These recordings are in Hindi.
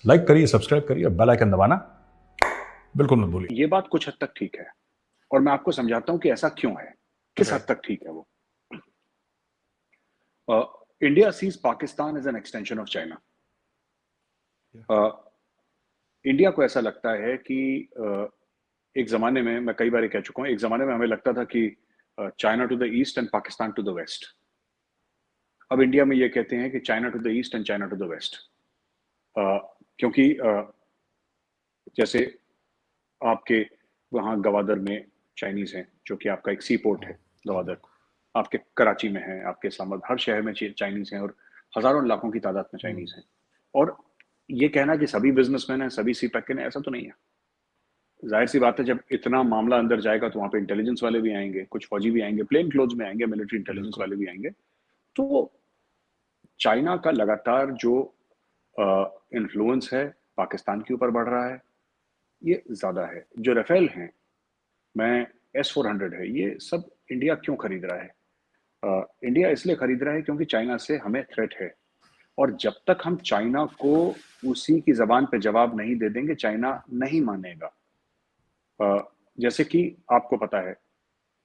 लाइक करिए, सब्सक्राइब करिए, बेल आइकन दबाना बिल्कुल मत भूलिए। ये बात कुछ हद तक ठीक है और मैं आपको समझाता हूं कि ऐसा क्यों है, किस हद तक ठीक है वो। India sees Pakistan as an extension of China. India को ऐसा लगता है कि एक जमाने में, मैं कई बार कह चुका हूं, एक जमाने में हमें लगता था कि China to the east and Pakistan to the west. अब इंडिया में ये कहते हैं कि China to the east and China to the west. क्योंकि जैसे आपके वहाँ गवादर में चाइनीज हैं, जो कि आपका एक सी पोर्ट है गवादर। आपके कराची में है, आपके इस्लामाबाद, हर शहर में चाइनीज हैं और हजारों लाखों की तादाद में चाइनीज हैं। और ये कहना कि सभी बिजनेसमैन हैं, सभी सी पैक हैं, ऐसा तो नहीं है। जाहिर सी बात है, जब इतना मामला अंदर जाएगा तो वहां पे इंटेलिजेंस वाले भी आएंगे, कुछ फौजी भी आएंगे, प्लेन क्लोथ्स में आएंगे, मिलिट्री इंटेलिजेंस वाले भी आएंगे। तो चाइना का लगातार जो इन्फ्लुएंस है पाकिस्तान के ऊपर बढ़ रहा है, ये ज्यादा है। जो राफेल हैं, मैं S-400 है, ये सब इंडिया क्यों खरीद रहा है? इंडिया इसलिए खरीद रहा है क्योंकि चाइना से हमें थ्रेट है। और जब तक हम चाइना को उसी की जबान पे जवाब नहीं दे देंगे, चाइना नहीं मानेगा। जैसे कि आपको पता है,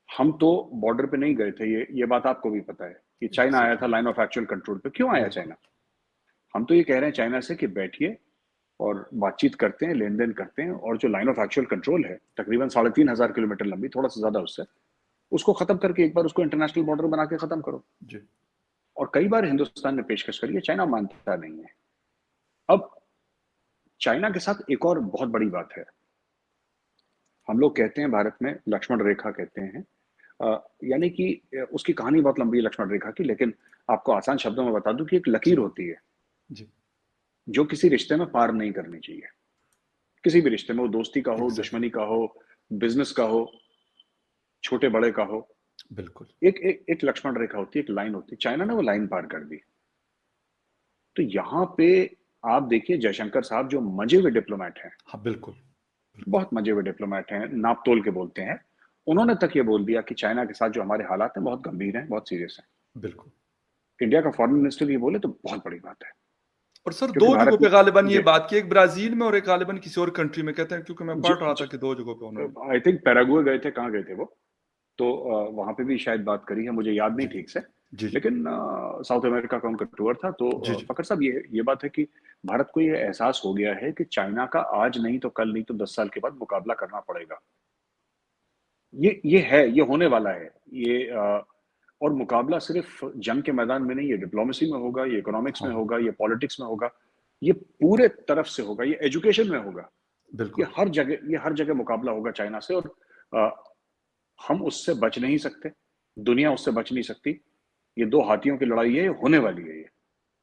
हम तो बॉर्डर पे नहीं गए थे, ये बात आपको भी पता है कि चाइना आया था लाइन ऑफ एक्चुअल कंट्रोल पे। क्यों आया चाइना? हम तो ये कह रहे हैं चाइना से कि बैठिए और बातचीत करते हैं, लेन देन करते हैं, और जो लाइन ऑफ एक्चुअल कंट्रोल है तकरीबन 3,500 किलोमीटर लंबी, थोड़ा सा ज्यादा उससे, उसको खत्म करके एक बार उसको इंटरनेशनल बॉर्डर बना के खत्म करो। जी। और कई बार हिंदुस्तान ने पेशकश करी है, चाइना मानता नहीं है। अब चाइना के साथ एक और बहुत बड़ी बात है। हम लोग कहते हैं भारत में लक्ष्मण रेखा कहते हैं, यानी कि उसकी कहानी बहुत लंबी है लक्ष्मण रेखा की, लेकिन आपको आसान शब्दों में बता दूं कि एक लकीर जी। होती है जी। जो किसी रिश्ते में पार नहीं करनी चाहिए। किसी भी रिश्ते में, वो दोस्ती का हो, एग्जैक्टली। दुश्मनी का हो, बिजनेस का हो, छोटे बड़े का हो, बिल्कुल। एक लक्ष्मण रेखा होती है, एक लाइन होती है। चाइना ने वो लाइन पार कर दी। तो यहाँ पे आप देखिए, जयशंकर साहब जो मजे हुए डिप्लोमेट हैं, हाँ, बिल्कुल। बहुत मजे हुए डिप्लोमेट हैं, नाप तोल के बोलते हैं, उन्होंने तक ये बोल दिया कि चाइना के साथ जो हमारे हालात हैं बहुत गंभीर हैं, बहुत सीरियस हैं। बिल्कुल। इंडिया का फॉरेन मिनिस्टर ये बोले तो बहुत बड़ी बात है। और सर क्योंकि दो जगहों भारत पे गालिबन ये जी बात की, एक ब्राजील में और एक गालिबन किसी और कंट्री में, कहते हैं, क्योंकि मैं जी पढ़ रहा था कि दो जगहों पे उन्होंने। आई थिंक पैरागुए गए थे, कहाँ गए थे वो? तो वहां पे भी शायद बात करी है, मुझे याद नहीं जी। ठीक से। जी। जी। लेकिन साउथ अमेरिका का उनका टूर था। तो जी। जी। फकर साहब, ये बात है कि भारत को ये एहसास हो गया है कि चाइना का आज नहीं तो कल, नहीं तो 10 साल के बाद मुकाबला करना पड़ेगा। ये है, ये होने वाला है। ये और मुकाबला सिर्फ जंग के मैदान में नहीं, ये डिप्लोमेसी में होगा, ये इकोनॉमिक्स में हाँ। होगा, ये पॉलिटिक्स में होगा, ये पूरे तरफ से होगा, ये एजुकेशन में होगा। बिल्कुल। ये हर जगह मुकाबला होगा चाइना से। और अ, हम उससे बच नहीं सकते, दुनिया उससे बच नहीं सकती। ये दो हाथियों की लड़ाई है, ये होने वाली है,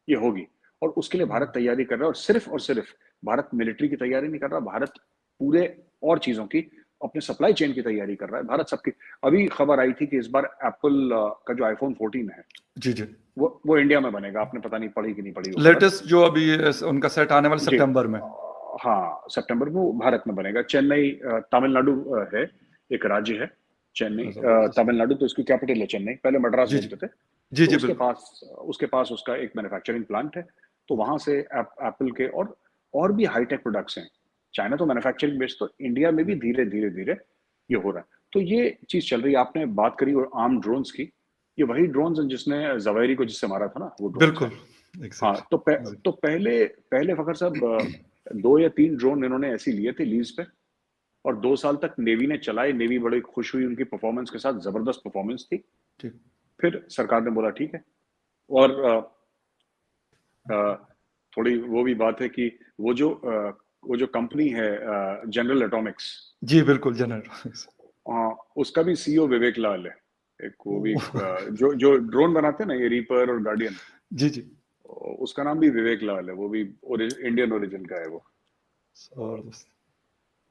ये होगी। और उसके लिए भारत तैयारी कर रहा है। और सिर्फ भारत मिलिट्री की तैयारी नहीं कर रहा, भारत पूरे और चीजों की, अपने सप्लाई चेन की तैयारी कर रहा है। भारत सबकी, अभी खबर आई थी कि इस बार एप्पल का जो आईफोन 14 है, जी। जी। वो इंडिया में बनेगा। आपने पता नहीं पढ़ी कि नहीं पढ़ी वो खबर? लेटेस्ट जो अभी उनका सेट आने वाला जी, सितंबर में। हाँ, सितंबर में वो भारत में बनेगा। चेन्नई, तमिलनाडु है, एक राज्य है चेन्नई, जबरदस्त। तमिलनाडु। तो इसकी कैपिटल है चेन्नई, पहले मद्रास जी। जी। बोलते थे। जी। तो जी। बिल्कुल। उसके पास उसका एक मैन्युफैक्चरिंग प्लांट है। तो ओके। वहां से एप्पल के और भी हाईटेक प्रोडक्ट्स हैं। चाइना तो मैन्युफैक्चरिंग बेस्ड, तो इंडिया में भी धीरे धीरे धीरे ये हो रहा है। तो ये चीज चल रही है। आपने बात करी और आर्म ड्रोन्स की, ये वही ड्रोन्स हैं जिसने जवेरी को जिससे मारा था ना, वो ड्रोन्स हैं। बिल्कुल। हाँ, एग्जैक्टली। तो पहले फखर साहब 2 या 3 ड्रोन इन्होंने ऐसे लिए थे लीज पे, और 2 साल तक नेवी ने चलाए। नेवी बड़ी खुश हुई उनकी परफॉर्मेंस के साथ, जबरदस्त परफॉर्मेंस थी। ठीक। फिर सरकार ने बोला ठीक है। और अ, थोड़ी वो भी बात है कि वो जो कंपनी है जनरल एटॉमिक्स, जी। बिल्कुल जनरल। उसका भी सीईओ विवेक लाल है। एक वो भी ओह। जो ड्रोन बनाते हैं ना, ये रीपर और गार्डियन, जी। जी। उसका नाम भी विवेक लाल है। वो भी इंडियन ओरिजिन का है वो। जबरदस्त।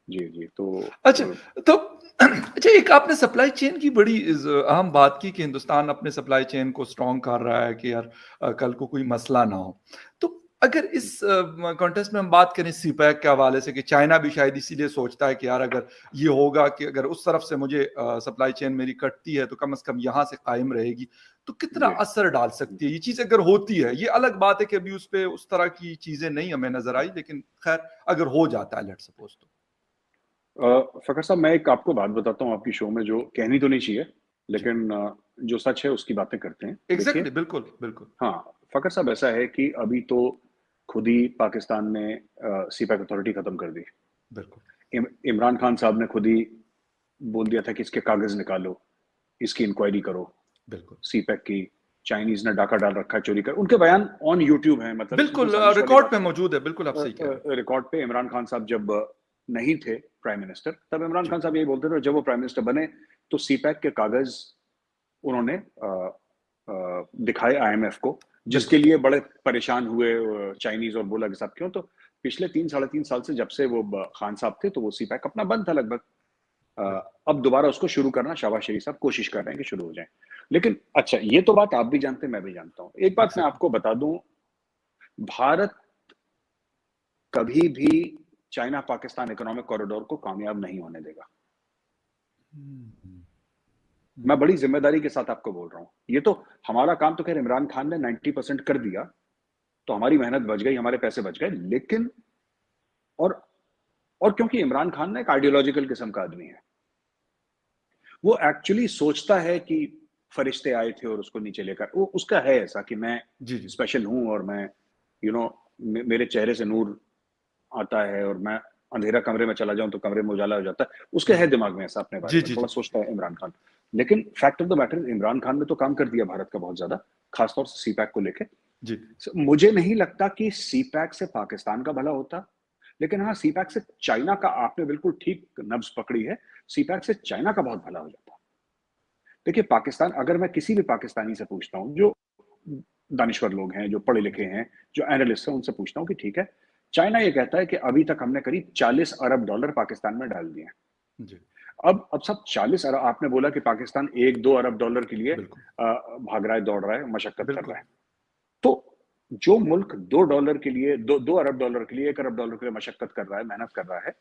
जी जी। तो अच्छा, तो अच्छा, एक आपने सप्लाई चेन की बड़ी अहम बात की कि हिंदुस्तान अपने सप्लाई चेन को स्ट्रॉन्ग कर रहा है कि यार कल को कोई मसला ना हो। तो अगर इस कॉन्टेस्ट में हम बात करें सीपैक के हवाले से कि चाइना भी शायद इसीलिए सोचता है कि यार अगर ये होगा कि अगर उस तरफ से मुझे सप्लाई चेन मेरी कटती है तो कम से कम यहाँ से कायम रहेगी, तो कितना जी असर डाल सकती है ये चीज अगर होती है? ये अलग बात है कि अभी उस पे उस तरह की चीजें नहीं हमें नजर आई, लेकिन खैर अगर हो जाता है, लेट्स सपोज, तो फखर साहब, मैं एक आपको बात बताता हूँ आपकी शो में, जो कहनी तो नहीं चाहिए, जी लेकिन जो सच है उसकी बातें करते हैं। देखिए, एग्जैक्टली, बिल्कुल बिल्कुल हाँ, फखर साहब, ऐसा है कि अभी तो खुद ही पाकिस्तान ने सीपैक अथॉरिटी खत्म कर दी। बिल्कुल इमरान खान साहब ने खुद ही बोल दिया था कि इसके कागज निकालो, इसकी इंक्वायरी करो, बिल्कुल सीपैक की। चाइनीज ने डाका डाल रखा है, चोरी कर, उनके बयान ऑन यूट्यूब है, मतलब इसमें कोई बिल्कुल साजिश वाली रिकॉर्ड बात पे नहीं मौजूद है, बिल्कुल आप सही कह रहे हैं। है। रिकॉर्ड पे इमरान खान साहब जब नहीं थे प्राइम मिनिस्टर, तब इमरान जी खान साहब यही बोलते थे, और जब वो प्राइम मिनिस्टर बने तो सीपैक के कागज उन्होंने दिखाए आईएमएफ को, जिसके बिल्कुल लिए बड़े परेशान हुए चाइनीज, और बोला कि साहब क्यों। तो पिछले 3 साढ़े 3 साल से जब से वो खान साहब थे, तो वो सीपैक अपना बंद था लगभग। बिल्कुल अब दोबारा उसको शुरू करना, शाबाश शरीफ साहब कोशिश कर रहे हैं कि शुरू हो जाए। लेकिन अच्छा, ये तो बात आप भी जानते हैं, मैं भी जानता हूं। एक बात मैं एग्जैक्टली आपको बता दूं, भारत कभी भी चाइना पाकिस्तान इकोनॉमिक कॉरिडोर को कामयाब नहीं होने देगा। मैं बड़ी जिम्मेदारी के साथ आपको बोल रहा हूं। ये तो हमारा काम तो खैर इमरान खान ने 90% कर दिया, तो हमारी मेहनत बच गई, हमारे पैसे बच गए। लेकिन और और क्योंकि इमरान खान ना एक आइडियोलॉजिकल किस्म का आदमी है, वो एक्चुअली सोचता है कि फरिश्ते आए थे और उसको नीचे लेकर, वो उसका है ऐसा कि मैं जी जी स्पेशल हूं, और मैं यू you नो know, मेरे चेहरे से नूर आता है, और मैं अंधेरा कमरे में चला जाऊं तो कमरे में उजाला हो जाता है। उसके है दिमाग में ऐसा, अपने बारे जी में जी थोड़ा जी सोचता है इमरान खान। लेकिन fact of the matter, Imran Khan ने तो काम कर दिया भारत का बहुत ज्यादा, खासतौर से सीपैक को लेके। जी मुझे नहीं लगता कि सीपैक से पाकिस्तान का भला होता, लेकिन हाँ, सीपैक से चाइना का, आपने बिल्कुल ठीक नब्ज पकड़ी है, सीपैक से चाइना का बहुत भला हो जाता। देखिए, पाकिस्तान, अगर मैं किसी भी पाकिस्तानी से पूछता हूँ, जो दानिश्वर लोग हैं, जो पढ़े लिखे हैं, जो एनालिस्ट हैं, उनसे पूछता हूँ कि ठीक है, चाइना ये कहता है कि अभी तक हमने करीब 40 अरब डॉलर पाकिस्तान में डाल दिए हैं। जी अब सब 40 अरब, आपने बोला कि पाकिस्तान 1-2 अरब डॉलर के लिए बिल्कुल भाग रहा है, दौड़ रहा है, मशक्कत कर रहा बिल्कुल है। तो जो मुल्क 2 डॉलर के लिए, 2 अरब डॉलर के लिए, 1 अरब डॉलर के लिए मशक्कत कर रहा है, मेहनत कर रहा है,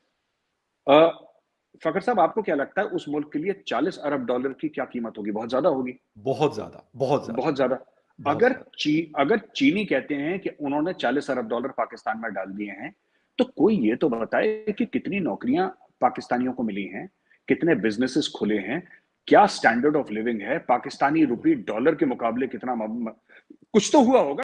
फखर साहब, आपको क्या लगता है उस मुल्क के लिए 40 अरब डॉलर की क्या कीमत होगी? बहुत ज्यादा होगी, बहुत ज्यादा बहुत ज्यादा बहुत ज्यादा। बहुत ज्यादा। अगर चीनी कहते हैं कि उन्होंने 40 अरब डॉलर पाकिस्तान में डाल दिए हैं, तो कोई ये तो बताए कि कितनी नौकरियां पाकिस्तानियों को मिली हैं, कितने बिजनेसेस खुले हैं, क्या स्टैंडर्ड ऑफ लिविंग है, पाकिस्तानी रुपी डॉलर के मुकाबले कितना कुछ तो हुआ होगा।